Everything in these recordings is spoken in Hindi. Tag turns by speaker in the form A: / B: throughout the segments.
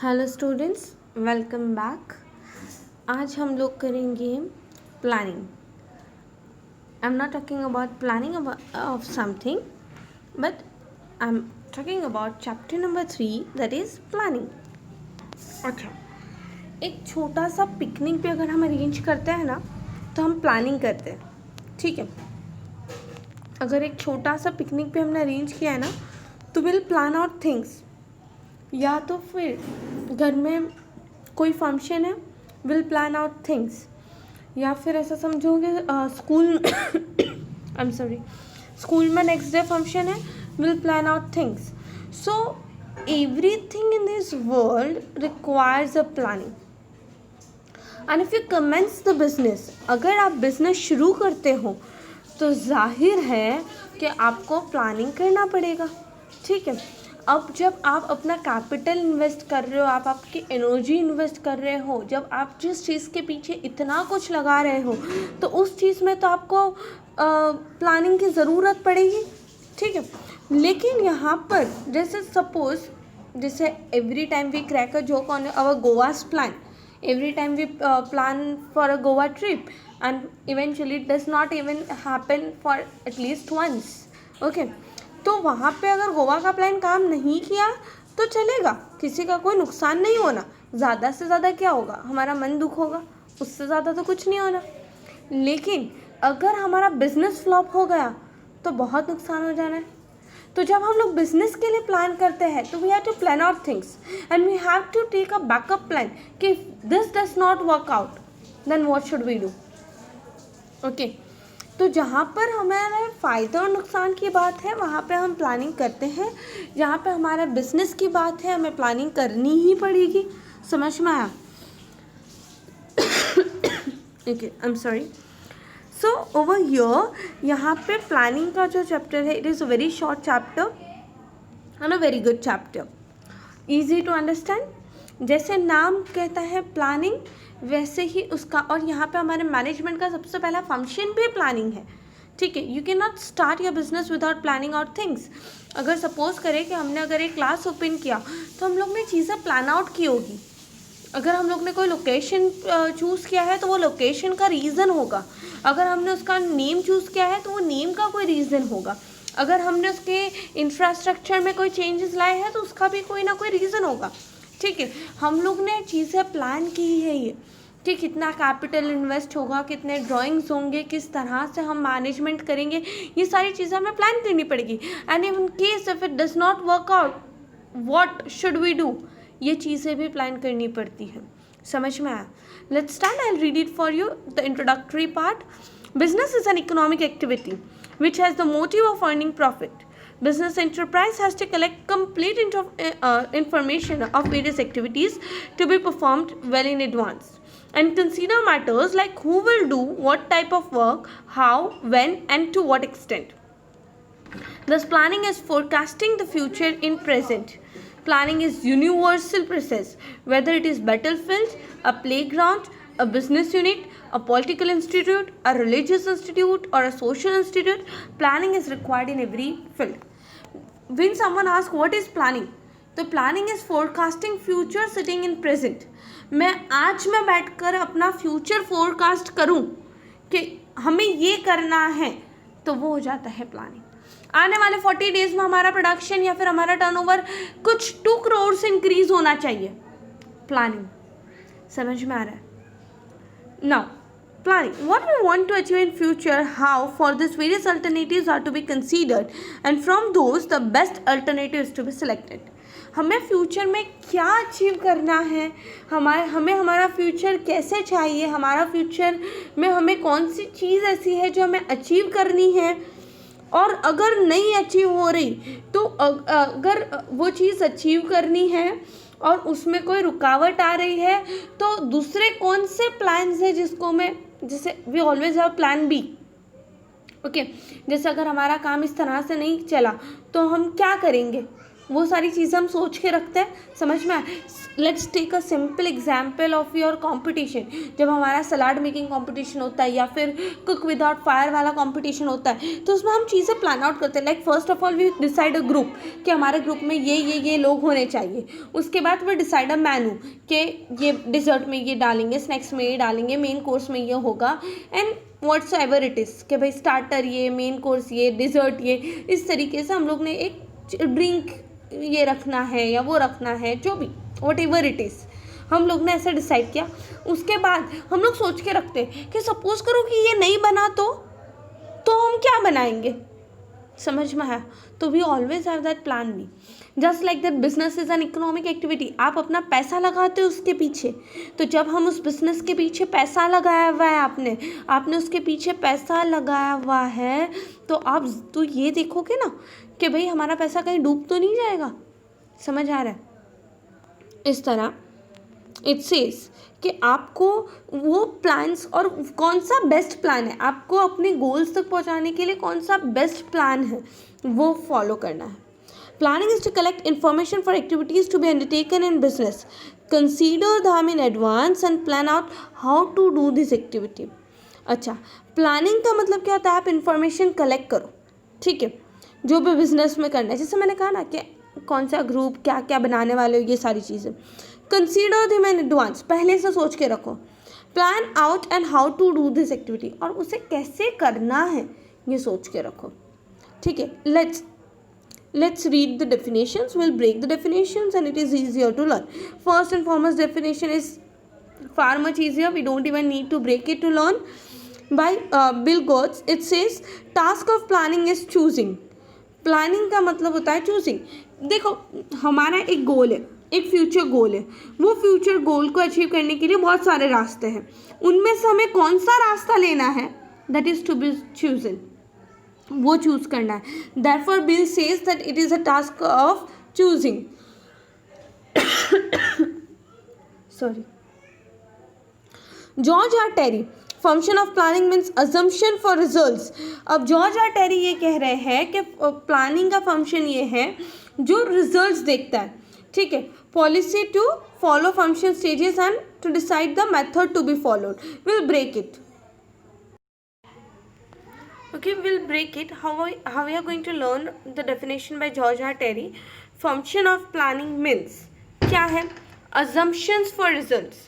A: Hello students, welcome back. आज हम लोग करेंगे planning. I am not talking about planning of something, but I am talking about chapter number 3, that is planning. अच्छा, एक छोटा सा पिकनिक पे अगर हम अरेंज करते हैं ना, तो हम प्लानिंग करते हैं, ठीक है। अगर एक छोटा सा पिकनिक पे हमने अरेंज किया है ना, तो विल प्लान आउट थिंग्स। या तो फिर घर में कोई फंक्शन है, विल प्लान आउट थिंग्स। या फिर ऐसा समझोगे school I am sorry, school में नेक्स्ट डे फंक्शन है, will plan out things. So everything in this world requires a planning. And if you commence the business, अगर आप बिजनेस शुरू करते हो तो जाहिर है कि आपको प्लानिंग करना पड़ेगा, ठीक है। अब जब आप अपना कैपिटल इन्वेस्ट कर रहे हो, आप आपकी एनर्जी इन्वेस्ट कर रहे हो, जब आप जिस चीज़ के पीछे इतना कुछ लगा रहे हो, तो उस चीज़ में तो आपको प्लानिंग की ज़रूरत पड़ेगी, ठीक है। लेकिन यहाँ पर जैसे सपोज, जैसे every time we crack a joke on our Goa's plan, every time we plan for a Goa trip, and eventually it does not even happen for at least once, okay। तो वहाँ पे अगर गोवा का प्लान काम नहीं किया तो चलेगा, किसी का कोई नुकसान नहीं होना। ज़्यादा से ज़्यादा क्या होगा, हमारा मन दुख होगा, उससे ज़्यादा तो कुछ नहीं होना। लेकिन अगर हमारा बिजनेस फ्लॉप हो गया तो बहुत नुकसान हो जाना है। तो जब हम लोग बिजनेस के लिए प्लान करते हैं तो we have to plan out things and we have to take a backup plan कि this does not work out, then what should we do, okay. तो जहाँ पर हमारे फ़ायदा और नुकसान की बात है वहाँ पे हम प्लानिंग करते हैं। जहाँ पे हमारा बिजनेस की बात है हमें प्लानिंग करनी ही पड़ेगी। समझ में आया? Okay, I am sorry. So over here, यहाँ पे प्लानिंग का जो चैप्टर है, it is a very short chapter and a very good chapter, easy to understand. जैसे नाम कहता है प्लानिंग, वैसे ही उसका, और यहाँ पे हमारे मैनेजमेंट का सबसे पहला फंक्शन भी प्लानिंग है, ठीक है। You can not start your business without planning out things. अगर सपोज करें कि हमने अगर एक क्लास ओपन किया तो हम लोग ने चीज़ें प्लान आउट की होगी। अगर हम लोग ने कोई लोकेशन चूज़ किया है तो वो लोकेशन का रीज़न होगा। अगर हमने उसका नेम चूज़ किया है तो वो नेम का कोई रीज़न होगा। अगर हमने उसके इंफ्रास्ट्रक्चर में कोई चेंजेस लाए हैं तो उसका भी कोई ना कोई रीज़न होगा, ठीक है। हम लोग ने चीज़ें प्लान की है ये कि कितना कैपिटल इन्वेस्ट होगा, कितने ड्राइंग्स होंगे, किस तरह से हम मैनेजमेंट करेंगे, ये सारी चीज़ें हमें प्लान करनी पड़ेगी। And in case if it does not work out, what should we do, ये चीज़ें भी प्लान करनी पड़ती हैं। समझ में आया? Let's start. I will read it for you, the introductory part. Business is an economic activity which has the motive of earning profit. Business enterprise has to collect complete information of various activities to be performed well in advance and consider matters like who will do what type of work, how, when, and to what extent. Thus, planning is forecasting the future in present. Planning is universal process, whether it is battlefield, a playground, a business unit, a political institute, a religious institute, or a social institute. Planning is required in every field. When someone asks what is planning, तो planning is forecasting future sitting in present. मैं आज में बैठकर अपना फ्यूचर फोरकास्ट करूं कि हमें ये करना है, तो वो हो जाता है प्लानिंग। आने वाले 40 डेज में हमारा प्रोडक्शन या फिर हमारा टर्नओवर कुछ 2 करोड़ से इंक्रीज होना चाहिए, प्लानिंग। समझ में आ रहा है? Now, planning. What we want to achieve in future, how, for this various alternatives are to be considered, and from those the best alternative is to be selected. हमें फ्यूचर में क्या अचीव करना है, हमें हमारा फ्यूचर कैसे चाहिए, हमारा फ्यूचर में हमें कौन सी चीज़ ऐसी है जो हमें अचीव करनी है, और अगर नहीं अचीव हो रही तो अगर वो चीज़ अचीव करनी है और उसमें कोई रुकावट आ रही है तो दूसरे कौन से प्लान्स हैं जिसको मैं, जैसे we always have plan B, okay. जैसे अगर हमारा काम इस तरह से नहीं चला तो हम क्या करेंगे, वो सारी चीज़ें हम सोच के रखते हैं। समझ में आए? Let's take a simple example of your competition. जब हमारा सलाड मेकिंग कॉम्पिटिशन होता है या फिर कुक विदाउट फायर वाला कॉम्पिटिशन होता है, तो उसमें हम चीज़ें प्लान आउट करते हैं. Like first of all we decide a group कि हमारे ग्रुप में ये लोग होने चाहिए. उसके बाद वी डिसाइड अ मेनू कि ये डिज़र्ट में ये डालेंगे, स्नैक्स में ये डालेंगे, मेन कोर्स में ये होगा, and what's ever it is कि भाई स्टार्टर ये, मेन कोर्स ये, डिज़र्ट ये. इस तरीके से हम लोग ने एक ड्रिंक ये रखना है या वो रखना है, जो भी वट एवर इट इज़ हम लोग ने ऐसा डिसाइड किया. उसके बाद हम लोग सोच के रखते कि सपोज करो कि ये नहीं बना तो हम क्या बनाएंगे. समझ में आया? तो we always have that plan B. Just like that business is an economic activity. आप अपना पैसा लगाते हो उसके पीछे, तो जब हम उस बिजनेस के पीछे पैसा लगाया हुआ है, आपने उसके पीछे पैसा लगाया हुआ है, तो आप तो ये देखोगे ना कि भाई हमारा पैसा कहीं डूब तो नहीं जाएगा. समझ आ रहा है? इस तरह इट सेज कि आपको वो प्लान्स और कौन सा बेस्ट प्लान है, आपको अपने गोल्स तक पहुंचाने के लिए कौन सा बेस्ट प्लान है वो फॉलो करना है. Planning is to collect information for activities to be undertaken in business. Consider them in advance and plan out how to do this activity. अच्छा, प्लानिंग का मतलब क्या होता है? आप इंफॉर्मेशन कलेक्ट करो, ठीक है, जो भी बिजनेस में करना है. जैसे मैंने कहा ना कि कौन सा ग्रुप क्या क्या बनाने वाले हो, ये सारी चीज़ें. कंसीडर देम इन एडवांस, पहले से सोच के रखो. Plan out and how to do this activity, और उसे कैसे करना है ये सोच के रखो. ठीक है, let's read the definitions. We'll break the definitions and it is easier to learn. First and foremost definition is far much easier. We don't even need to break it to learn. By Bill Gates, it says task of planning is choosing. Planning का मतलब होता है चूजिंग. देखो, हमारा एक गोल है, एक फ्यूचर गोल है. वो फ्यूचर गोल को अचीव करने के लिए बहुत सारे रास्ते हैं. उनमें से हमें कौन सा रास्ता लेना है, that is to be chosen, वो चूज करना है. Therefore Bill says that it is a task of choosing. Sorry. George R Terry, function of planning means assumption for results. अब जॉर्ज आर टेरी ये कह रहे हैं कि प्लानिंग का फंक्शन ये है जो रिजल्ट्स देखता है. ठीक है. Policy to follow function stages and to decide the method to be followed. Will break it. Okay, we'll break it. How we are going to learn the definition by George R. Terry. Function of planning means क्या है? Assumptions for results.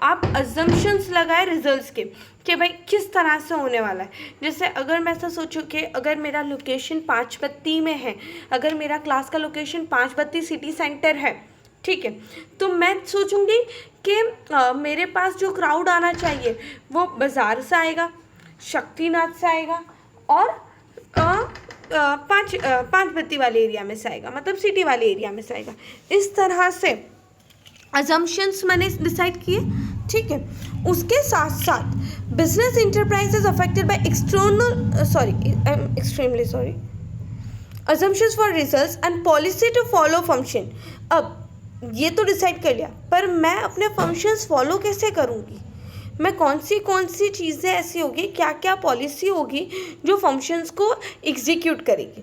A: आप assumptions लगाए results के कि भाई किस तरह से होने वाला है. जैसे अगर मैं ऐसा सोचूं कि अगर मेरा लोकेशन पाँचबत्ती में है, अगर मेरा क्लास का लोकेशन पाँचबत्ती सिटी सेंटर है, ठीक है, तो मैं सोचूंगी कि मेरे पास जो क्राउड आना चाहिए वो बाज़ार से आएगा, शक्तिनाथ से आएगा और पाँचबत्ती वाले एरिया में से आएगा, मतलब सिटी वाले एरिया में से आएगा. इस तरह से अजम्पशंस मैंने डिसाइड किए. ठीक है. उसके साथ साथ business enterprise is affected by extremely sorry assumptions for results and policy to follow function. अब ये तो डिसाइड कर लिया, पर मैं अपने फंक्शंस फॉलो कैसे करूँगी? मैं कौन सी चीज़ें ऐसी होगी, क्या क्या पॉलिसी होगी जो फंक्शंस को एग्जीक्यूट करेगी.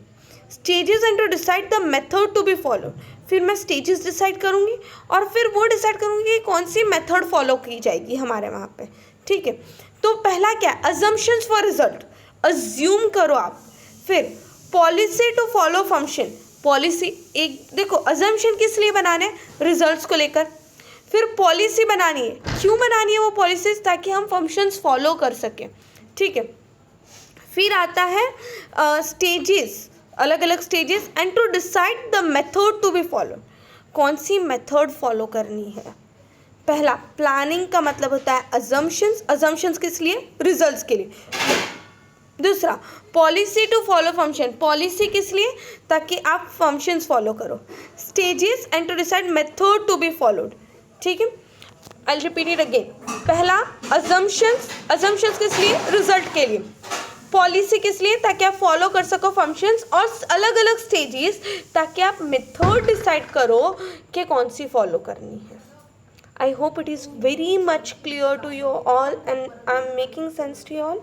A: Stages and to decide the method to be follow. फिर मैं स्टेजेस डिसाइड करूँगी और फिर वो डिसाइड करूँगी कि कौन सी मेथड फॉलो की जाएगी हमारे वहाँ पे. ठीक है. तो पहला क्या? Assumptions for result. अज्यूम करो आप. फिर policy to follow function. Policy एक देखो, अजम्पशन किस लिए बनाने? रिजल्ट्स को लेकर. फिर पॉलिसी बनानी है. क्यों बनानी है वो पॉलिसीज? ताकि हम फंक्शंस फॉलो कर सकें. ठीक है. फिर आता है स्टेजेस, अलग अलग stages, and to decide the method to be follow. कौन सी मेथड फॉलो करनी है? पहला, प्लानिंग का मतलब होता है अजम्पशंस. अजम्पशंस किस लिए? रिजल्ट्स के लिए. दूसरा, policy to follow function. Policy किस लिए? ताकि आप फंक्शंस फॉलो करो. Stages and to decide method to be followed. ठीक है. I repeat it again. पहला, अजम्पशंस किस लिए? रिजल्ट के लिए. पॉलिसी किस लिए? ताकि आप फॉलो कर सको फंक्शंस. और अलग अलग स्टेजेस ताकि आप मेथड डिसाइड करो कि कौन सी फॉलो करनी है. I hope it is very much clear to you all and I am making sense to you all.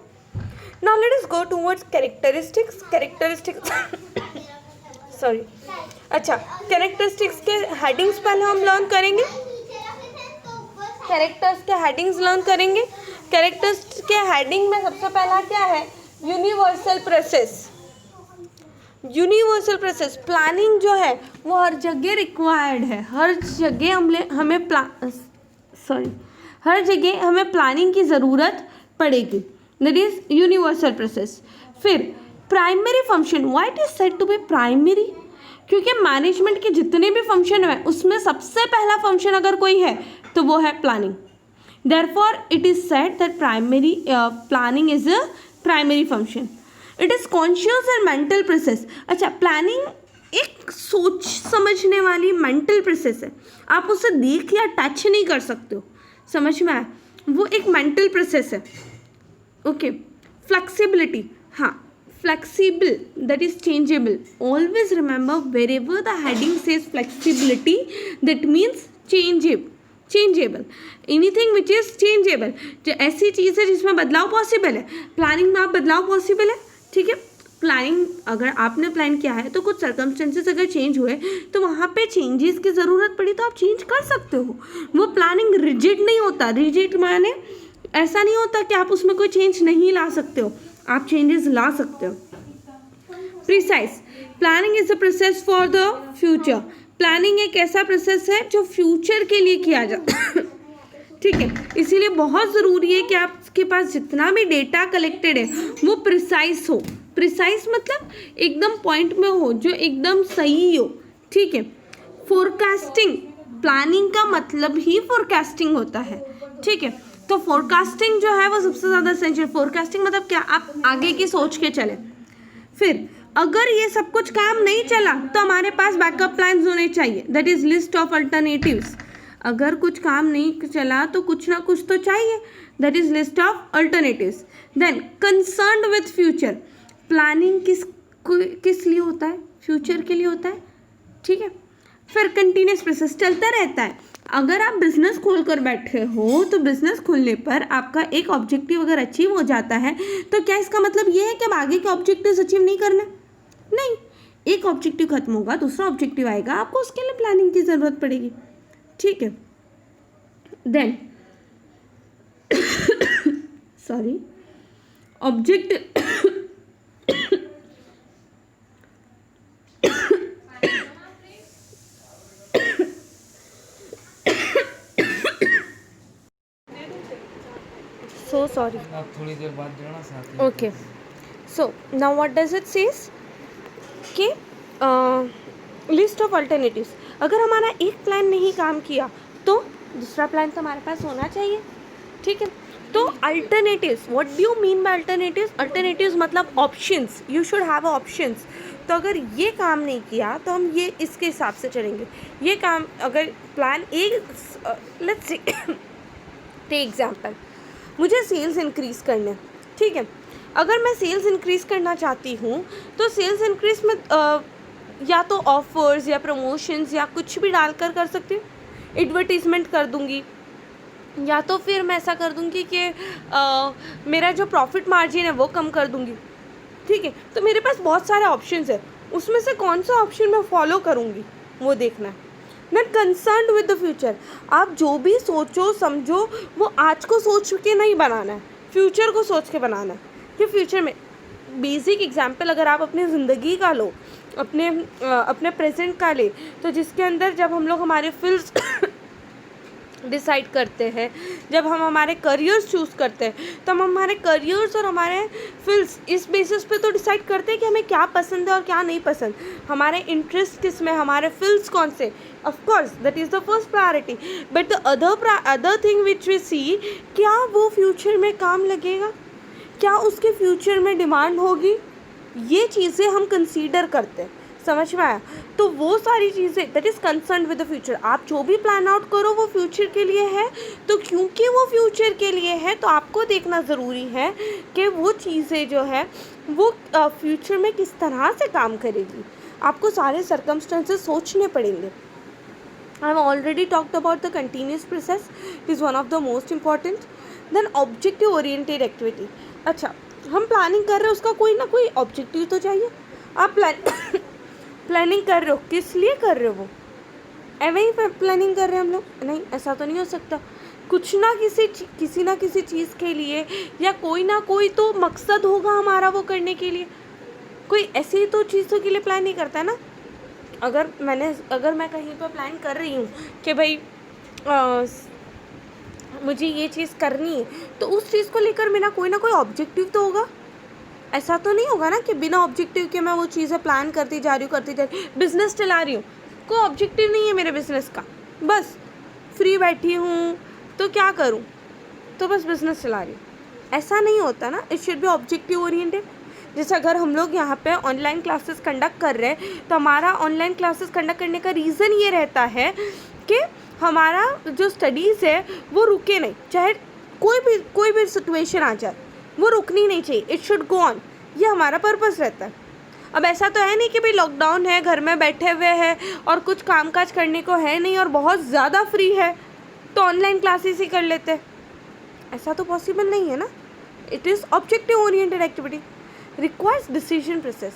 A: Now let us go towards characteristics sorry. अच्छा, कैरेक्टरिस्टिक्स के हेडिंग्स पहले हम लर्न करेंगे. कैरेक्टर्स के हेडिंग्स लर्न करेंगे। कैरेक्टर्स के हेडिंग में सबसे पहला क्या है, universal process. Universal process planning जो है वो हर जगह रिक्वायर्ड है, हर जगह हर जगह हमें प्लानिंग की ज़रूरत पड़ेगी, दैट इज़ यूनिवर्सल प्रोसेस। फिर primary function, why it is said to be primary, क्योंकि मैनेजमेंट के जितने भी फंक्शन हैं उसमें सबसे पहला फंक्शन अगर कोई है तो वो है planning. Therefore it is said that primary planning is a primary function. It is conscious and mental process. अच्छा, प्लानिंग एक सोच समझने वाली मेंटल प्रोसेस है, आप उसे देख या टच नहीं कर सकते हो, समझ में आया, वो एक मेंटल प्रोसेस है। ओके, फ्लेक्सिबिलिटी, हाँ flexible, that is changeable. Always remember wherever the heading says flexibility, that means changeable, anything which is changeable, जो ऐसी चीज़ है जिसमें बदलाव पॉसिबल है, प्लानिंग में आप बदलाव पॉसिबल है, ठीक है। प्लानिंग अगर आपने प्लान किया है तो कुछ सर्कमस्टेंसेस अगर चेंज हुए तो वहाँ पे चेंजेस की ज़रूरत पड़ी तो आप चेंज कर सकते हो। वो प्लानिंग रिजिड नहीं होता, रिजिड माने ऐसा नहीं होता कि आप उसमें कोई चेंज नहीं ला सकते हो, आप चेंजेस ला सकते हो। Precise, planning is a process for the future. Planning एक ऐसा प्रोसेस है जो फ्यूचर के लिए किया जाता है, ठीक है। इसीलिए बहुत ज़रूरी है कि आपके पास जितना भी डेटा कलेक्टेड है वो प्रिसाइज हो। प्रिसाइज मतलब एकदम पॉइंट में हो, जो एकदम सही हो, ठीक है। फोरकास्टिंग, प्लानिंग का मतलब ही फोरकास्टिंग होता है, ठीक है। तो फोरकास्टिंग जो है वो सबसे ज़्यादा एसेंशियल। फोरकास्टिंग मतलब क्या, आप आगे की सोच के चले। फिर अगर ये सब कुछ काम नहीं चला तो हमारे पास बैकअप प्लान्स होने चाहिए, that is list of alternatives. अगर कुछ काम नहीं चला तो कुछ ना कुछ तो चाहिए, that is list of alternatives. Then concerned with future, planning किस लिए होता है, फ्यूचर के लिए होता है, ठीक है। फिर कंटिन्यूस प्रोसेस चलता रहता है। अगर आप बिजनेस खोल कर बैठे हो तो बिजनेस खोलने पर आपका एक ऑब्जेक्टिव अगर अचीव हो जाता है तो क्या इसका मतलब ये है कि अब आगे के ऑब्जेक्टिव्स अचीव नहीं करना, नहीं। एक ऑब्जेक्टिव खत्म होगा, दूसरा ऑब्जेक्टिव आएगा, आपको उसके लिए प्लानिंग की ज़रूरत पड़ेगी, ठीक है। Then sorry, object so sorry,
B: आप थोड़ी देर बाद जाना साथ में।
A: okay, so now what does it says कि लिस्ट ऑफ अल्टरनेटिव्स, अगर हमारा एक प्लान नहीं काम किया तो दूसरा प्लान तो हमारे पास होना चाहिए, ठीक है। तो alternatives, what do you mean by alternatives? Alternatives मतलब options, you should have options. तो अगर ये काम नहीं किया तो हम ये इसके हिसाब से चलेंगे, ये काम अगर plan A, let's see take example, मुझे सेल्स इंक्रीज़ करने, ठीक है। अगर मैं सेल्स इंक्रीज़ करना चाहती हूँ तो सेल्स इंक्रीज़ में या तो ऑफर्स या प्रमोशंस या कुछ भी डालकर कर सकती हूँ, एडवर्टीज़मेंट कर दूँगी, या तो फिर मैं ऐसा कर दूँगी कि मेरा जो प्रॉफिट मार्जिन है वो कम कर दूँगी, ठीक है। तो मेरे पास बहुत सारे ऑप्शंस है, उसमें से कौन सा ऑप्शन मैं फॉलो करूँगी वो देखना है। Not concerned with the future, आप जो भी सोचो समझो वो आज को सोच के नहीं बनाना है, फ्यूचर को सोच के बनाना है कि फ्यूचर में। बेसिक एग्जांपल अगर आप अपनी ज़िंदगी का लो, अपने प्रेजेंट का ले, तो जिसके अंदर जब हम लोग हमारे फील्ड्स डिसाइड करते हैं, जब हम हमारे करियर्स चूज़ करते हैं, तो हम हमारे करियर्स और हमारे फील्ड्स इस बेसिस पे तो डिसाइड करते हैं कि हमें क्या पसंद है और क्या नहीं पसंद, हमारे इंटरेस्ट किस में, हमारे फील्ड्स कौन से। Of course that is the first priority, but the other thing which we see, क्या वो फ्यूचर में काम लगेगा, क्या उसके फ्यूचर में डिमांड होगी, ये चीज़ें हम कंसीडर करते हैं, समझ में आया। तो वो सारी चीज़ें that is concern with the future. आप जो भी प्लान आउट करो वो फ्यूचर के लिए है, तो क्योंकि वो फ्यूचर के लिए है तो आपको देखना ज़रूरी है कि वो चीज़ें जो है वो फ्यूचर में किस तरह से काम करेगी, आपको सारे सर्कमस्टेंसेस सोचने पड़ेंगे। I have already talked about the continuous process, it is one of the most important. Then objective oriented activity. अच्छा, हम प्लानिंग कर रहे हैं, उसका कोई ना कोई ऑब्जेक्टिव तो चाहिए। आप प्लानिंग कर रहे हो, किस लिए कर रहे हो? वो एवं ही प्लानिंग कर रहे हैं हम लोग, नहीं ऐसा तो नहीं हो सकता। किसी ना किसी चीज़ के लिए, या कोई ना कोई तो मकसद होगा हमारा वो करने के लिए। कोई ऐसी तो चीज़ों के लिए प्लान नहीं करता ना। अगर मैं कहीं पर प्लान कर रही हूँ कि भाई मुझे ये चीज़ करनी है, तो उस चीज़ को लेकर मेरा कोई ना कोई ऑब्जेक्टिव तो होगा। ऐसा तो नहीं होगा ना कि बिना ऑब्जेक्टिव के मैं वो चीज़ें प्लान करती जा रही हूँ। बिज़नेस चला रही हूँ, कोई ऑब्जेक्टिव नहीं है मेरे बिज़नेस का, बस फ्री बैठी हूँ तो क्या करूँ, तो बस बिज़नेस चला रही हूँ। ऐसा नहीं होता ना, it should B objective oriented. जैसे अगर हम लोग यहाँ पे ऑनलाइन क्लासेस कंडक्ट कर रहे हैं, तो हमारा ऑनलाइन क्लासेस कंडक्ट करने का रीज़न ये रहता है कि हमारा जो स्टडीज़ है वो रुके नहीं, चाहे कोई भी सिचुएशन आ जाए, वो रुकनी नहीं चाहिए, इट शुड गो ऑन। ये हमारा पर्पस रहता है। अब ऐसा तो है नहीं कि भाई लॉकडाउन है, घर में बैठे हुए हैं और कुछ कामकाज करने को है नहीं और बहुत ज़्यादा फ्री है तो ऑनलाइन क्लासेस ही कर लेते हैं। ऐसा तो पॉसिबल नहीं है ना। It is objective oriented activity, requires decision process,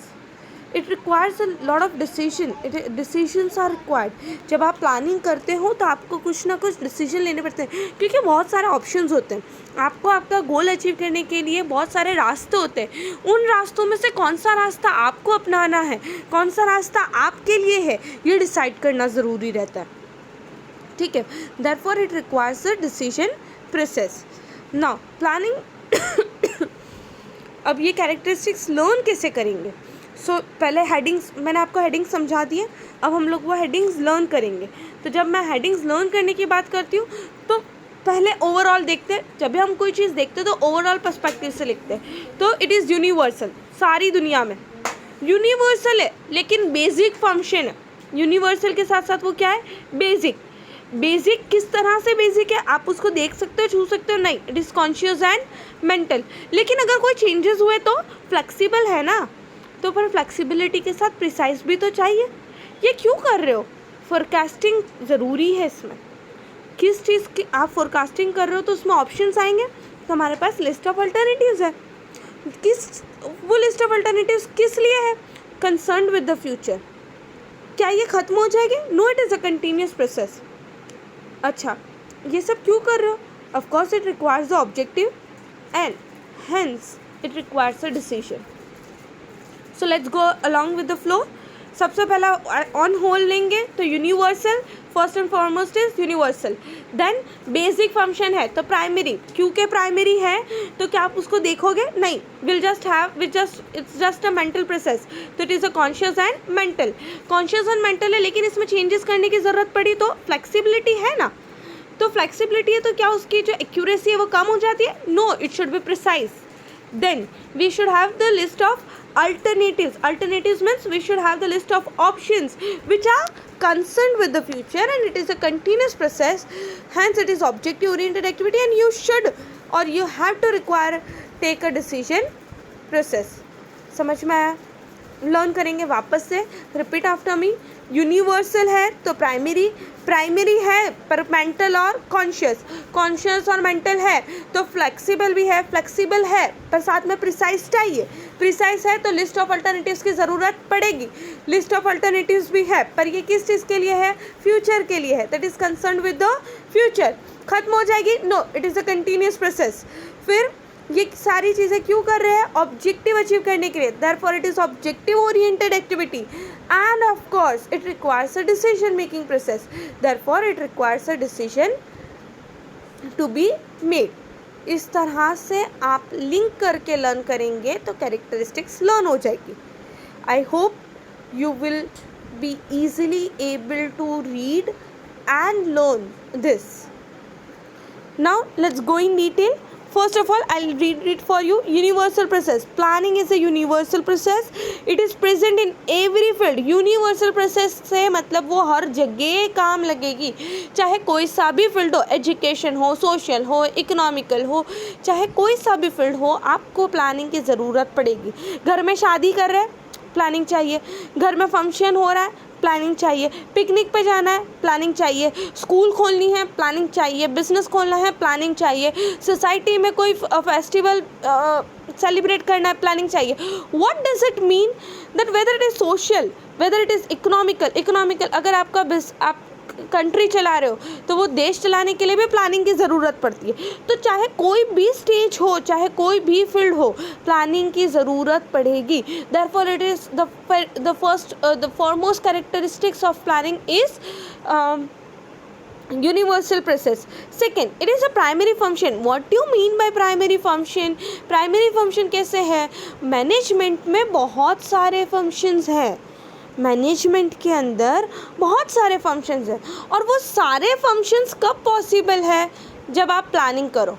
A: it requires a lot of decisions are required. जब आप प्लानिंग करते हो तो आपको कुछ ना कुछ डिसीजन लेने पड़ते हैं, क्योंकि बहुत सारे ऑप्शंस होते हैं। आपको आपका गोल अचीव करने के लिए बहुत सारे रास्ते होते हैं। उन रास्तों में से कौन सा रास्ता आपको अपनाना है, कौन सा रास्ता आपके लिए है, ये डिसाइड करना ज़रूरी रहता है। ठीक है, therefore it requires a decision process. Now planning अब ये कैरेक्टरिस्टिक्स लर्न कैसे करेंगे? पहले हेडिंग्स, मैंने आपको हेडिंग्स समझा दिए, अब हम लोग वो हेडिंग्स लर्न करेंगे। तो जब मैं हेडिंग्स लर्न करने की बात करती हूँ तो पहले ओवरऑल देखते हैं। जब भी हम कोई चीज़ देखते हैं तो ओवरऑल पर्सपेक्टिव से लिखते हैं। तो इट इज़ यूनिवर्सल, सारी दुनिया में यूनिवर्सल है, लेकिन बेसिक फंक्शन है। यूनिवर्सल के साथ साथ वो क्या है? बेसिक किस तरह से बेसिक है? आप उसको देख सकते हो, छू सकते हो? नहीं, it is conscious and mental. लेकिन अगर कोई चेंजेस हुए तो फ्लेक्सिबल है ना, तो पर फ्लेक्सिबिलिटी के साथ प्रिसाइज भी तो चाहिए। ये क्यों कर रहे हो? फोरकास्टिंग ज़रूरी है इसमें। किस चीज़ की आप फोरकास्टिंग कर रहे हो तो उसमें ऑप्शंस आएंगे, तो हमारे पास लिस्ट ऑफ अल्टरनेटिव्स है। वो लिस्ट ऑफ अल्टरनेटिव्स किस लिए है? Concerned with the future. क्या ये ख़त्म हो जाएगी? No, it is a continuous process. अच्छा, ये सब क्यों कर रहे हो? Of course it requires the objective and hence it requires a decision. So let's go along with the flow. सबसे पहला ऑन होल लेंगे तो universal, first and foremost is universal. Then basic function है तो प्राइमरी, क्योंकि प्राइमरी है तो क्या आप उसको देखोगे? नहीं, it's just a mental process. तो it is a conscious and mental है, लेकिन इसमें चेंजेस करने की ज़रूरत पड़ी तो फ्लेक्सिबिलिटी है ना। तो फ्लेक्सिबिलिटी है तो क्या उसकी जो एक्यूरेसी है वो कम हो जाती है? No, it should be precise. Then we should have the list of alternatives. Alternatives means we should have the list of options which are concerned with the future, and it is a continuous process. Hence it is objective oriented activity, and you should or you have to require take a decision process. समझ में आया? लर्न करेंगे वापस से, रिपीट आफ्टर मी। यूनिवर्सल है तो प्राइमरी है पर मेंटल और कॉन्शियस और मेंटल है तो फ्लेक्सिबल है पर साथ में प्रिसाइज चाहिए। प्रिसाइज है तो लिस्ट ऑफ अल्टरनेटिव्स की ज़रूरत पड़ेगी। लिस्ट ऑफ अल्टरनेटिव्स भी है पर ये किस चीज़ के लिए है? फ्यूचर के लिए है। That is concerned with the future. ख़त्म हो जाएगी? No, it is a continuous process. फिर ये सारी चीज़ें क्यों कर रहे हैं? ऑब्जेक्टिव अचीव करने के लिए। Therefore it is objective oriented activity and of course it requires a decision making process. Therefore it requires a decision to be made. इस तरह से आप लिंक करके लर्न करेंगे तो कैरेक्टरिस्टिक्स लर्न हो जाएगी। I hope you will be easily able to read and learn this. Now let's go in detail. First of all, I'll read it for you. Universal process. Planning is a universal process. It is present in every field. Universal process से मतलब वो हर जगह काम लगेगी, चाहे कोई सा भी फील्ड हो, एजुकेशन हो, सोशल हो, इकोनॉमिकल हो, चाहे कोई सा भी फील्ड हो, आपको प्लानिंग की ज़रूरत पड़ेगी। घर में शादी कर रहे हैं, प्लानिंग चाहिए। घर में फंक्शन हो रहा है, प्लानिंग चाहिए। पिकनिक पे जाना है, प्लानिंग चाहिए। स्कूल खोलनी है, प्लानिंग चाहिए। बिजनेस खोलना है, प्लानिंग चाहिए। सोसाइटी में कोई फेस्टिवल सेलिब्रेट करना है, प्लानिंग चाहिए। What does it mean? That whether it is social, whether it is economical. अगर आपका कंट्री चला रहे हो तो वो देश चलाने के लिए भी प्लानिंग की ज़रूरत पड़ती है। तो चाहे कोई भी स्टेज हो, चाहे कोई भी फील्ड हो, प्लानिंग की ज़रूरत पड़ेगी। Therefore it is the foremost characteristics of planning is universal process. Second, it is a primary function. What do you mean by primary function? Primary function कैसे है? मैनेजमेंट में बहुत सारे फंक्शंस हैं, मैनेजमेंट के अंदर बहुत सारे फंक्शंस हैं, और वो सारे फंक्शंस कब पॉसिबल है? जब आप प्लानिंग करो।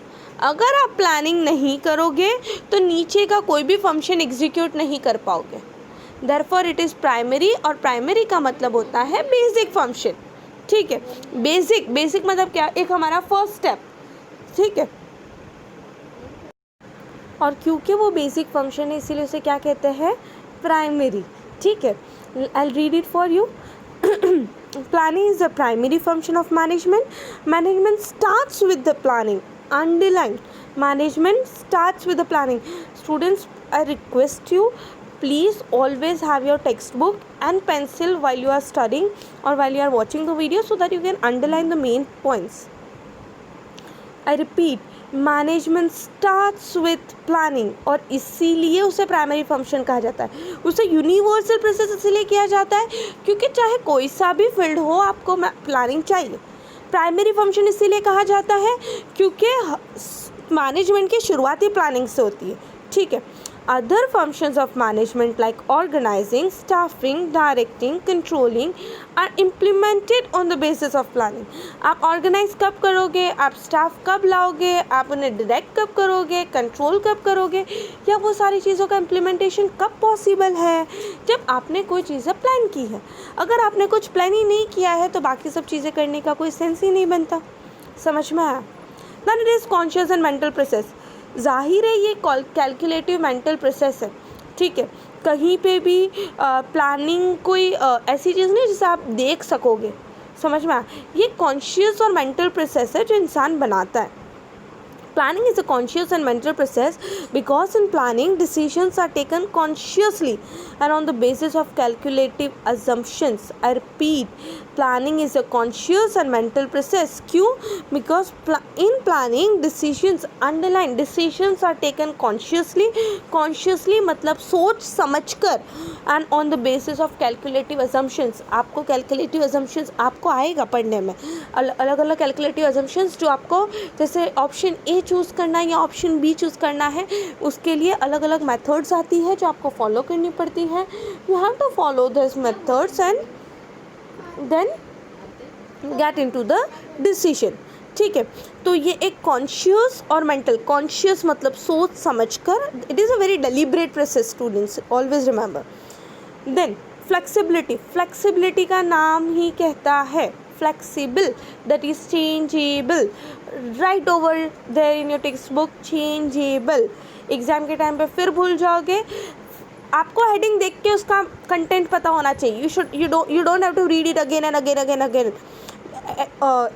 A: अगर आप प्लानिंग नहीं करोगे तो नीचे का कोई भी फंक्शन एग्जीक्यूट नहीं कर पाओगे। देयरफॉर इट इज़ प्राइमरी, और प्राइमरी का मतलब होता है बेसिक फंक्शन। ठीक है, बेसिक मतलब क्या? एक हमारा फर्स्ट स्टेप। ठीक है, और क्योंकि वो बेसिक फंक्शन है इसीलिए उसे क्या कहते हैं? प्राइमरी। ठीक है, I read it for you. Planning is the primary function of management. Management starts with the planning. Underline, management starts with the planning. Students, I request you, please always have your textbook and pencil while you are studying or while you are watching the video so that you can underline the main points. I repeat, management starts with planning, और इसीलिए उसे प्राइमरी फंक्शन कहा जाता है। उसे यूनिवर्सल प्रोसेस इसलिए किया जाता है क्योंकि चाहे कोई सा भी फील्ड हो आपको प्लानिंग चाहिए। प्राइमरी फंक्शन इसीलिए कहा जाता है क्योंकि मैनेजमेंट की शुरुआती प्लानिंग से होती है। ठीक है, other functions of management like organizing, staffing, directing, controlling are implemented on the basis of planning. आप organize कब करोगे, आप staff कब लाओगे, आप उन्हें direct कब करोगे, control कब करोगे, या वो सारी चीज़ों का implementation कब possible है? जब आपने कोई चीज़ें प्लान की है। अगर आपने कुछ प्लान ही नहीं किया है तो बाकी सब चीज़ें करने का कोई सेंस ही नहीं बनता। समझ में आया? Then it is conscious and mental process. जाहिर है ये कैलकुलेटिव मेंटल प्रोसेस है। ठीक है, कहीं पे भी प्लानिंग कोई ऐसी चीज़ नहीं जिसे आप देख सकोगे। समझ में आया? ये कॉन्शियस और मेंटल प्रोसेस है जो इंसान बनाता है। Planning is a conscious and mental process because in planning decisions are taken consciously and on the basis of calculative assumptions. I repeat, planning is a conscious and mental process. क्यों? Because in planning decisions, underline, decisions are taken consciously. Consciously मतलब सोच समझकर, and on the basis of calculative assumptions. आपको calculative assumptions आपको आएगा पढ़ने में, अलग अलग calculative assumptions जो आपको, जैसे ऑप्शन ए चूज़ करना है या ऑप्शन बी चूज़ करना है, उसके लिए अलग अलग मेथड्स आती है जो आपको फॉलो करनी पड़ती है। You have to follow this methods and then get into the decision. ठीक है, तो ये एक कॉन्शियस और मेंटल, कॉन्शियस मतलब सोच समझकर, it is a very deliberate process students, always remember. Then flexibility, flexibility का नाम ही कहता है flexible, that is changeable. Right over there in your textbook, changeable. Exam के टाइम पे फिर भूल जाओगे, आपको हेडिंग देख के उसका कंटेंट पता होना चाहिए। you don't have to read it again and again.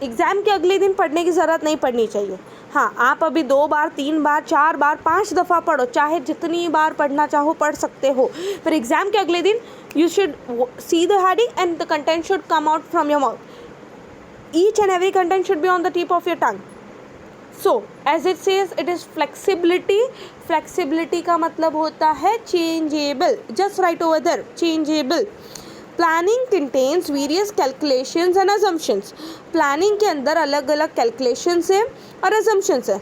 A: Exam के अगले दिन पढ़ने की ज़रूरत नहीं पड़नी चाहिए। हाँ, आप अभी 2 बार 3 बार 4 बार 5 दफ़ा पढ़ो, चाहे जितनी बार पढ़ना चाहो पढ़ सकते हो, पर एग्ज़ाम के अगले दिन you should see the heading and the content should come out from your mouth. Each and every content should be on the tip of your tongue. So as it says, it is flexibility. Flexibility का मतलब होता है changeable. Just write over there, changeable. Planning contains various calculations and assumptions. Planning के अंदर अलग अलग calculations है और assumptions है.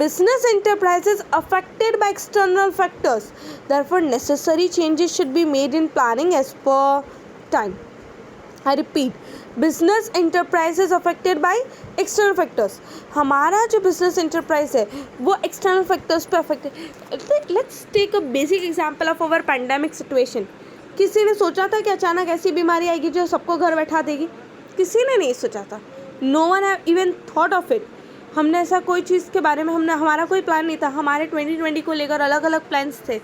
A: Business enterprises affected by external factors. Therefore, necessary changes should be made in planning as per time. I repeat, business enterprises affected by external factors. हमारा जो business enterprise है वो external factors पे affected. Let's take a basic example of our pandemic situation. किसी ने सोचा था कि अचानक ऐसी बीमारी आएगी जो सबको घर बैठा देगी? किसी ने नहीं सोचा था. No one have even thought of it. हमने ऐसा कोई चीज़ के बारे में हमारा कोई प्लान नहीं था. हमारे 2020 को लेकर अलग अलग प्लान्स थे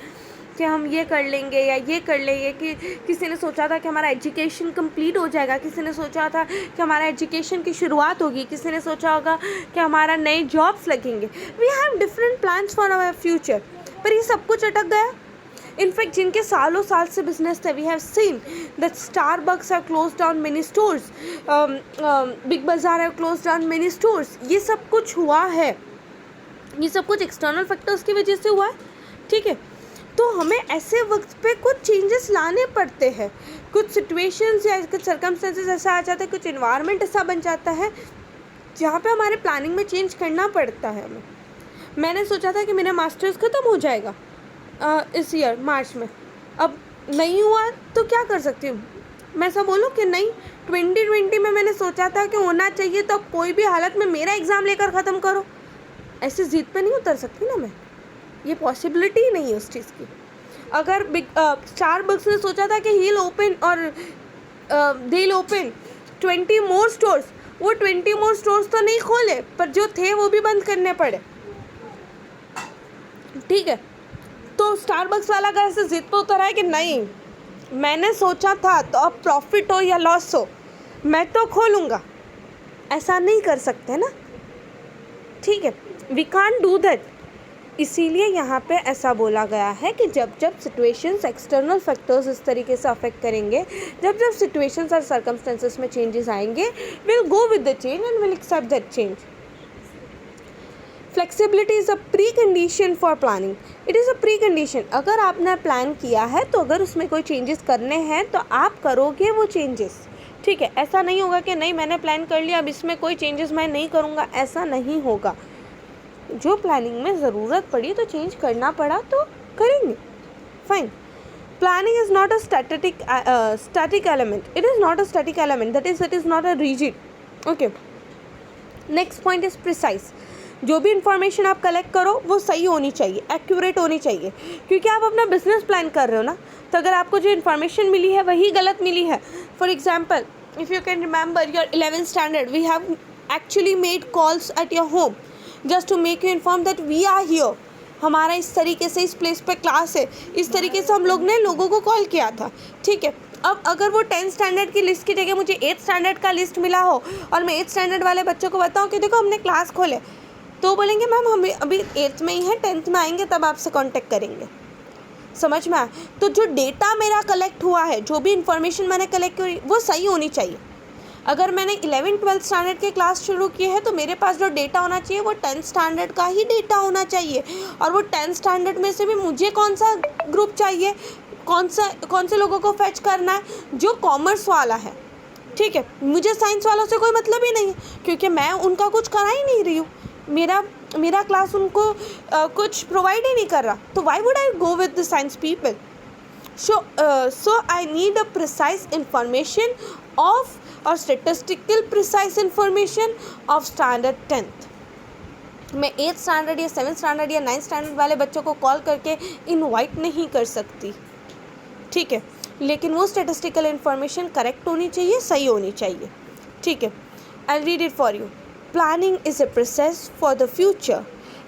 A: कि हम ये कर लेंगे या ये कर लेंगे, कि किसी ने सोचा था कि हमारा एजुकेशन कंप्लीट हो जाएगा, किसी ने सोचा था कि हमारा एजुकेशन की शुरुआत होगी, किसी ने सोचा होगा कि हमारा नए जॉब्स लगेंगे. We have different plans for our future. पर ये सब कुछ अटक गया. इनफैक्ट जिनके सालों साल से बिजनेस थे, we have seen that Starbucks have close down many stores, Big Bazaar have close down many stores. ये सब कुछ हुआ है, ये सब कुछ एक्सटर्नल फैक्टर्स की वजह से हुआ है. ठीक है, तो हमें ऐसे वक्त पे कुछ चेंजेस लाने पड़ते हैं. कुछ सिचुएशंस या कुछ सर्कमस्टेंसेस ऐसा आ जाता है, कुछ इन्वायरमेंट ऐसा बन जाता है जहाँ पे हमारे प्लानिंग में चेंज करना पड़ता है हमें. मैंने सोचा था कि मेरा मास्टर्स ख़त्म हो जाएगा इस ईयर मार्च में, अब नहीं हुआ तो क्या कर सकती हूँ. मैं ऐसा बोलूँ कि नहीं, 2020 में मैंने सोचा था कि होना चाहिए, तो अब कोई भी हालत में मेरा एग्ज़ाम लेकर ख़त्म करो, ऐसी ज़िद पे नहीं उतर सकती ना मैं. ये पॉसिबिलिटी ही नहीं है उस चीज़ की. अगर स्टारबक्स ने सोचा था कि ही विल ओपन और they will open 20 more stores, वो 20 मोर स्टोर्स तो नहीं खोले, पर जो थे वो भी बंद करने पड़े. ठीक है, तो स्टारबक्स वाला अगर ऐसे जिद पे उतर है कि नहीं मैंने सोचा था, तो अब प्रॉफिट हो या लॉस हो मैं तो खोलूँगा, ऐसा नहीं कर सकते ना. ठीक है, वी कांट डू दैट. इसीलिए यहाँ पे ऐसा बोला गया है कि जब जब सिचुएशंस, एक्सटर्नल फैक्टर्स इस तरीके से अफेक्ट करेंगे, जब जब सिचुएशंस और सर्कमस्टेंसेस में चेंजेस आएंगे, will go with the change and will accept that change. Flexibility is a pre condition for planning. It is a pre condition. अगर आपने प्लान किया है तो अगर उसमें कोई चेंजेस करने हैं तो आप करोगे वो चेंजेस. ठीक है, ऐसा नहीं होगा कि नहीं मैंने प्लान कर लिया अब इसमें कोई चेंजेस मैं नहीं करूँगा, ऐसा नहीं होगा. जो प्लानिंग में ज़रूरत पड़ी तो चेंज करना पड़ा तो करेंगे, fine. Planning is not a static element. It is not a static element. That is, it is not a rigid. Okay. Next point is precise. जो भी इंफॉर्मेशन आप कलेक्ट करो वो सही होनी चाहिए, एक्यूरेट होनी चाहिए, क्योंकि आप अपना बिजनेस प्लान कर रहे हो ना. तो अगर आपको जो इन्फॉर्मेशन मिली है वही गलत मिली है, for example if you can remember your 11th standard, we have actually made calls at your home just to make you inform that we are here. हमारा इस तरीके से इस प्लेस पे क्लास है, इस तरीके से हम लोग ने लोगों को कॉल किया था. ठीक है, अब अगर वो 10th स्टैंडर्ड की लिस्ट की जगह मुझे 8th स्टैंडर्ड का लिस्ट मिला हो और मैं 8th स्टैंडर्ड वाले बच्चों को बताऊं कि देखो हमने क्लास खोले, तो बोलेंगे मैम हमें अभी 8th में ही है, 10th में आएंगे तब आपसे कांटेक्ट करेंगे. समझ में आया. तो जो डेटा मेरा कलेक्ट हुआ है, जो भी इंफॉर्मेशन मैंने कलेक्ट की वो सही होनी चाहिए. अगर मैंने 11th 12th स्टैंडर्ड के क्लास शुरू किए हैं तो मेरे पास जो डेटा होना चाहिए वो 10th स्टैंडर्ड का ही डेटा होना चाहिए. और वो 10th स्टैंडर्ड में से भी मुझे कौन सा ग्रुप चाहिए, कौन से लोगों को फेच करना है, जो कॉमर्स वाला है. ठीक है, मुझे साइंस वालों से कोई मतलब ही नहीं है, क्योंकि मैं उनका कुछ करा ही नहीं रही हूँ. मेरा क्लास उनको कुछ प्रोवाइड ही नहीं कर रहा, तो why would I go with the science people. So I need a precise information of और statistical precise information of standard 10th. मैं 8th स्टैंडर्ड या 7th स्टैंडर्ड या 9th स्टैंडर्ड वाले बच्चों को कॉल करके इनवाइट नहीं कर सकती. ठीक है, लेकिन वो स्टेटिस्टिकल इंफॉर्मेशन करेक्ट होनी चाहिए, सही होनी चाहिए. ठीक है, I read it for you. Planning is a process for the future.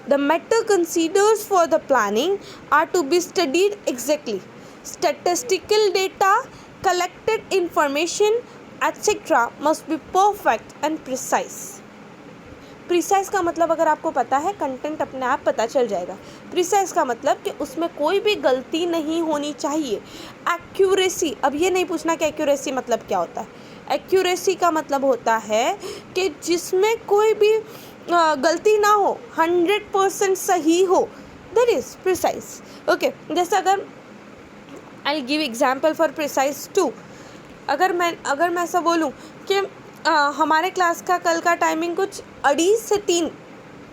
A: The matter considers for the planning are to be studied exactly. Statistical data, collected information, etc. must be perfect and precise. Precise का मतलब अगर आपको पता है, कंटेंट अपने आप पता चल जाएगा. प्रिसाइज का मतलब कि उसमें कोई भी गलती नहीं होनी चाहिए. एक्यूरेसी, अब ये नहीं पूछना कि एक्यूरेसी मतलब क्या होता है. एक्यूरेसी का मतलब होता है कि जिसमें कोई भी गलती ना हो, 100% सही हो, दैट इज़ प्रिसाइज. ओके, जैसे अगर I give example for precise 2. अगर मैं ऐसा बोलूँ कि हमारे क्लास का कल का टाइमिंग कुछ 2:30 से 3,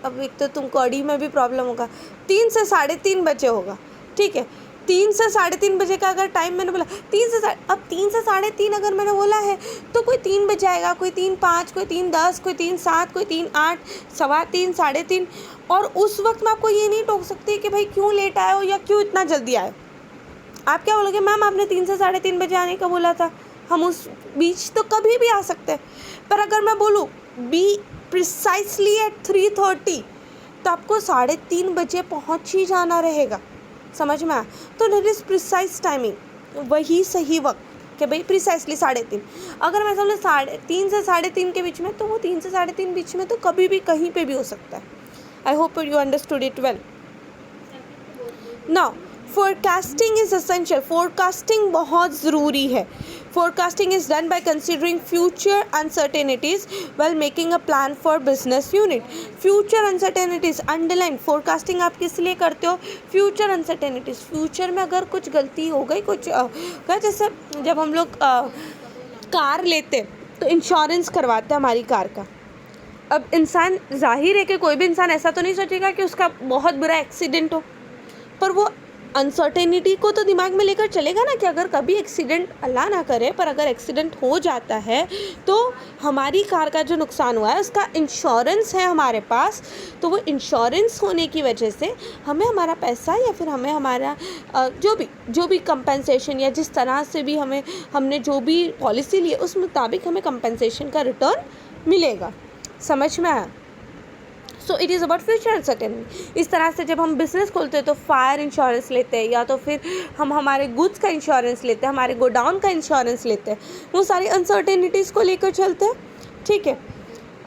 A: अब एक तो तुमको 2:30 में भी प्रॉब्लम होगा, 3 से 3:30 बजे होगा. ठीक है, 3 से 3:30 बजे का अगर टाइम मैंने बोला, 3 से 3:30 अगर मैंने बोला है तो कोई 3 बजे आएगा, कोई 3:05, कोई 3:10, कोई 3:07, कोई 3:08, 3:15, 3:30. और उस वक्त मैं आपको ये नहीं टोक सकती कि भाई क्यों लेट आए हो या क्यों इतना जल्दी आए. आप क्या बोलोगे, मैम आपने 3 से 3:30 बजे आने का बोला था, हम उस बीच तो कभी भी आ सकते हैं. पर अगर मैं बोलूँ बी प्रिसाइसली एट 3:30, तो आपको 3:30 बजे पहुँच ही जाना रहेगा. समझ में आया. तो दैट इज़ प्रिसाइज टाइमिंग, वही सही वक्त कि भाई प्रिसाइसली 3:30. अगर मैं समझ 3 से 3:30 के बीच में, तो वो 3 से 3:30 बीच में तो कभी भी कहीं पे भी हो सकता है. I hope you understood it well. Now forecasting is essential, forecasting बहुत ज़रूरी है. Forecasting is done by considering future uncertainties well making a plan for business unit. Future uncertainties underline. Forecasting आप किस लिए करते हो? Future uncertainties. फ्यूचर में अगर कुछ गलती हो गई, कुछ जैसे जब हम लोग कार लेते तो इंश्योरेंस करवाते हैं हमारी कार का. अब इंसान, जाहिर है कि कोई भी इंसान ऐसा तो नहीं सोचेगा कि उसका बहुत बुरा एक्सीडेंट हो, पर वो अनसर्टेनिटी को तो दिमाग में लेकर चलेगा ना कि अगर कभी एक्सीडेंट, अल्लाह ना करे, पर अगर एक्सीडेंट हो जाता है तो हमारी कार का जो नुकसान हुआ है उसका इंश्योरेंस है हमारे पास. तो वो इंश्योरेंस होने की वजह से हमें हमारा पैसा या फिर हमें हमारा जो भी कंपनसेशन या जिस तरह से भी हमने जो भी पॉलिसी ली है उस मुताबिक हमें कंपनसेशन का रिटर्न मिलेगा. समझ में आया? So it is about future uncertainty. इस तरह से जब हम बिज़नेस खोलते हैं तो फायर इंश्योरेंस लेते हैं, या तो फिर हम हमारे गुड्स का इंश्योरेंस लेते हैं, हमारे गोडाउन का इंश्योरेंस लेते हैं. वो सारी अनसर्टेनिटीज़ को लेकर चलते हैं. ठीक है.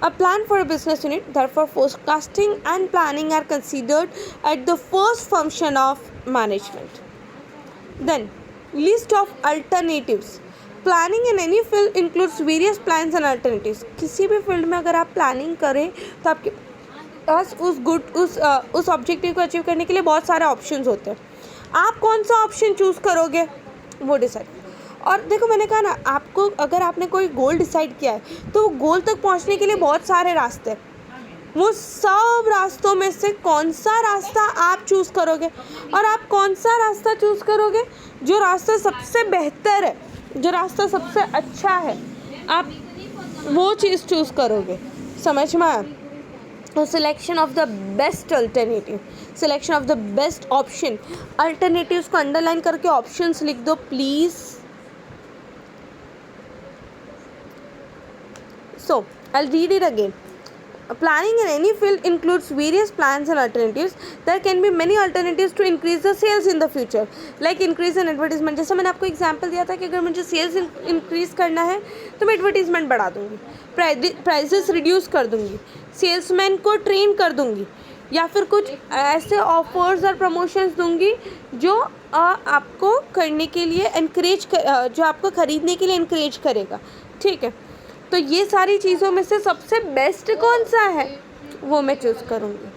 A: A plan for a business unit, therefore forecasting and planning are considered at the first function of management. Then, list of alternatives. Planning in any field includes various plans and alternatives. किसी भी फील्ड में अगर आप प्लानिंग करें तो आपके पास उस ऑब्जेक्टिव को अचीव करने के लिए बहुत सारे ऑप्शंस होते हैं. आप कौन सा ऑप्शन चूज़ करोगे वो डिसाइड. और देखो, मैंने कहा ना, आपको अगर आपने कोई गोल डिसाइड किया है तो गोल तक पहुंचने के लिए बहुत सारे रास्ते हैं. वो सब रास्तों में से कौन सा रास्ता आप चूज़ करोगे, और आप कौन सा रास्ता चूज़ करोगे जो रास्ता सबसे बेहतर है, जो रास्ता सबसे अच्छा है, आप वो चीज़ चूज़ करोगे. समझ में आया? तो selection of the best alternative, selection of the best option. Alternatives को अंडरलाइन करके ऑप्शंस लिख दो please. So I will read it again. Planning in any field includes various plans and alternatives. There can be many alternatives to increase the sales in the future, like increase in advertisement. जैसे मैंने आपको एग्जांपल दिया था कि अगर मुझे सेल्स इंक्रीज़ करना है तो मैं एडवर्टीज़मेंट बढ़ा दूँगी, प्राइसेस रिड्यूस कर दूँगी, सेल्समैन को ट्रेन कर दूँगी, या फिर कुछ ऐसे ऑफर्स और प्रमोशंस दूँगी जो आपको करने के लिए जो आपको ख़रीदने के लिए इनक्रेज करेगा. ठीक है. तो ये सारी चीज़ों में से सबसे बेस्ट कौन सा है वो मैं चूज़ करूँगी.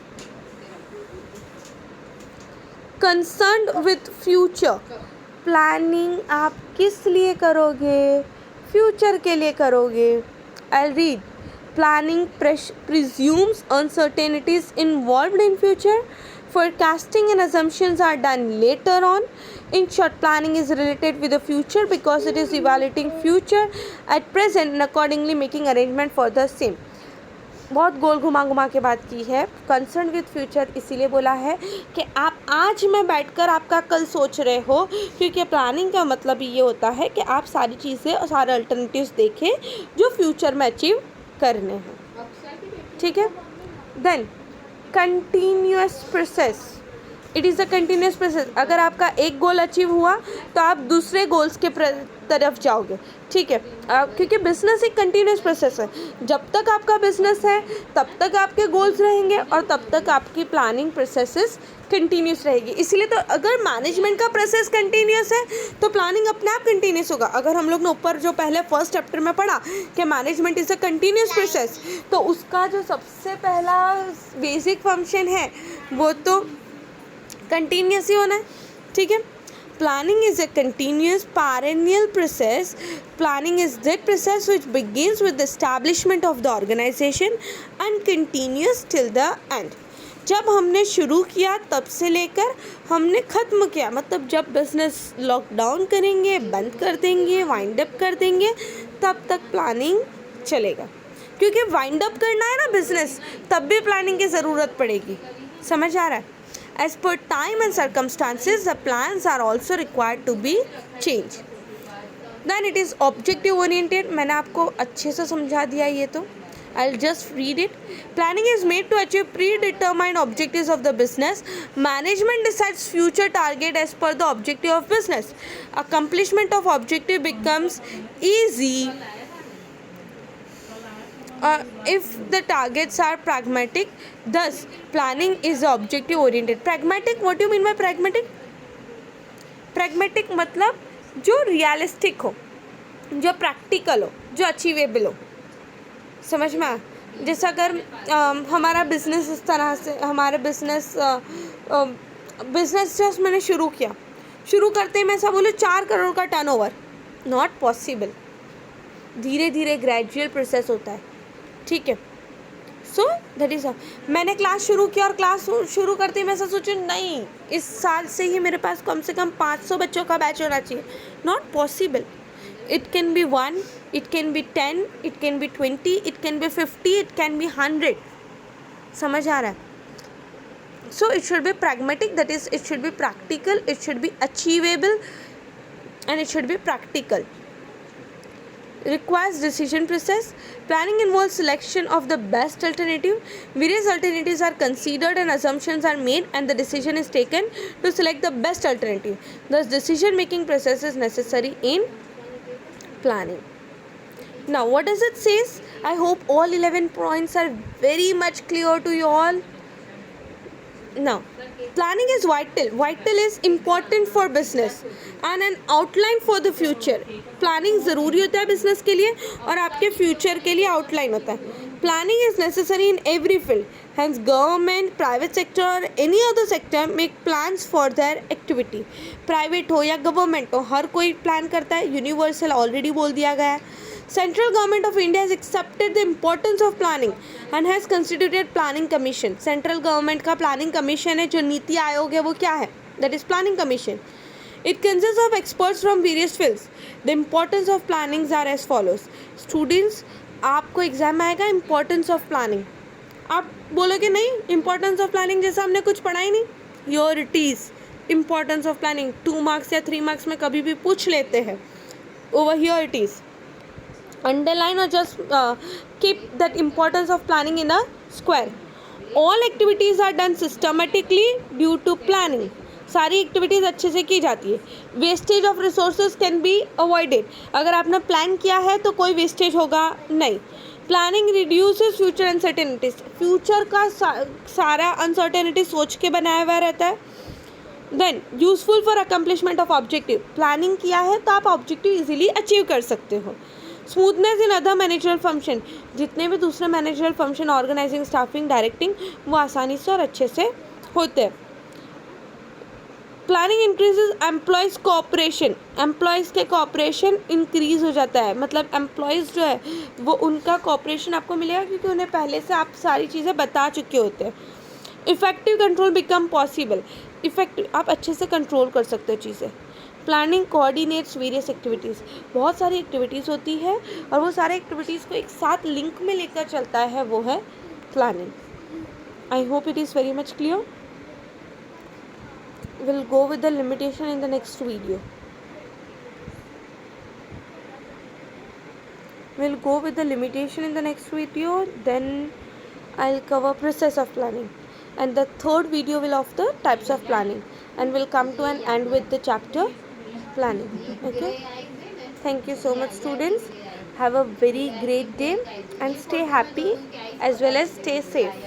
A: Concerned with future. प्लानिंग आप किस लिए करोगे? फ्यूचर के लिए करोगे. I read. Planning presumes uncertainties involved in future. Forecasting and assumptions are done later on. In short, planning is related with the future because it is evaluating future at present and accordingly making arrangement for the same. बहुत गोल घुमा के बात की है. कंसर्न विथ फ्यूचर इसीलिए बोला है कि आप आज में बैठकर आपका कल सोच रहे हो, क्योंकि प्लानिंग का मतलब ये होता है कि आप सारी चीज़ें और सारे अल्टरनेटिव्स देखें जो फ्यूचर में अचीव करने हैं. ठीक है. Then continuous process. It is a continuous process. अगर आपका एक गोल अचीव हुआ तो आप दूसरे गोल्स के तरफ जाओगे. ठीक है. क्योंकि बिज़नेस एक कंटिन्यूअस प्रोसेस है. जब तक आपका बिज़नेस है तब तक आपके गोल्स रहेंगे और तब तक आपकी प्लानिंग प्रोसेसेस कंटिन्यूस रहेगी. इसलिए तो अगर मैनेजमेंट का प्रोसेस कंटिन्यूस है तो प्लानिंग अपने आप कंटिन्यूस होगा. अगर हम लोग ने ऊपर जो पहले फर्स्ट चैप्टर में पढ़ा कि management is a continuous process, तो उसका जो सबसे पहला बेसिक फंक्शन है वो तो कंटिन्यूस ही होना है. ठीक है. Planning is a continuous perennial process. Planning is that process which begins with the establishment of the organization and continues till the end. जब हमने शुरू किया तब से लेकर हमने ख़त्म किया, मतलब जब बिज़नेस लॉकडाउन करेंगे, बंद कर देंगे, वाइंड अप कर देंगे, तब तक प्लानिंग चलेगा. क्योंकि वाइंड अप करना है ना बिज़नेस, तब भी प्लानिंग की ज़रूरत पड़ेगी. समझ आ रहा है? As per time and circumstances, the plans are also required to be changed. Then it is objective oriented. मैंने आपको अच्छे से समझा दिया ये तो. I'll just read it. Planning is made to achieve predetermined objectives of the business. Management decides future target as per the objective of business. Accomplishment of objective becomes easy if the targets are pragmatic. Thus, planning is objective oriented. Pragmatic, what do you mean by pragmatic? Pragmatic मतलब जो रियलिस्टिक हो, जो प्रैक्टिकल हो, जो अचीवेबल हो। समझ में आया? जैसे अगर हमारा बिजनेस इस तरह से, हमारे बिजनेस जस्ट मैंने शुरू करते ही मैं ऐसा बोलूँ 4 करोड़ का टर्नओवर, नॉट पॉसिबल। धीरे धीरे ग्रेजुअल प्रोसेस होता है, ठीक है। सो दैट इज़ मैंने क्लास शुरू किया और क्लास शुरू करते ही मैं ऐसा सोचूं नहीं इस साल से ही मेरे पास कम से कम 500 बच्चों का बैच होना चाहिए, not possible. It can be 1, it can be 10, it can be 20, it can be 50, it can be 100। समझ आ रहा है? So it should B pragmatic, that is it should be practical, it should be achievable, and it should be practical. Requires decision process. Planning involves selection of the best alternative. Various alternatives are considered and assumptions are made, and the decision is taken to select the best alternative. Thus decision making process is necessary in planning. Now what does it says? I hope all 11 points are very much clear to you all. Now planning is vital is important for business and an outline for the future. Planning ज़रूरी होता है बिजनेस के लिए और आपके फ्यूचर के लिए आउटलाइन होता है. Planning is necessary in every field. Hence government, private sector or any other sector make plans for their activity. Private हो या गवर्नमेंट हो, हर कोई प्लान करता है. यूनिवर्सल ऑलरेडी बोल दिया गया है. Central Government of India has accepted the importance of planning and has constituted Planning Commission. Central Government का Planning Commission है, जो नीति आयोग है वो क्या है? That is Planning Commission. It consists of experts from various fields. The importance of plannings are as follows. Students, आपको एग्जाम में आएगा importance of planning. आप बोलोगे नहीं importance of planning जैसा हमने कुछ पढ़ा ही नहीं. Here it is. Importance of planning 2 marks या 3 marks में कभी भी पूछ लेते हैं. Over here it is. Underline or just keep that importance of planning in a square. All activities are done systematically due to planning. सारी एक्टिविटीज़ अच्छे से की जाती है. Wastage of resources can be avoided. अगर आपने प्लान किया है तो कोई वेस्टेज होगा नहीं. Planning reduces future uncertainties. Future का सारा अनसर्टेनिटी सोच के बनाया हुआ रहता है. Then useful for accomplishment of objective. Planning किया है तो आप ऑब्जेक्टिव इजीली अचीव कर सकते हो. Smoothness in other managerial function. जितने भी दूसरे managerial function, organising, staffing, directing, वो आसानी से और अच्छे से होते हैं. Planning increases employees cooperation. Employees के कोऑपरेशन इंक्रीज हो जाता है. मतलब एम्प्लॉयज़ जो है वो उनका कोऑपरेशन आपको मिलेगा क्योंकि उन्हें पहले से आप सारी चीज़ें बता चुके होते हैं. Effective control become possible. Effective, आप अच्छे से कंट्रोल कर सकते हो चीज़ें. Planning coordinates various activities. बहुत सारी एक्टिविटीज़ होती है और वो सारे एक्टिविटीज़ को एक साथ लिंक में लेकर चलता है, वो है planning. I hope it is very much clear. We'll go with the limitation in the next video. We'll go with the limitation in the next video. Then I'll cover process of planning, and the third video will of the types of planning, and we'll come to an end with the chapter planning. Okay. Thank you so much, students. Have a very great day and stay happy as well as stay safe.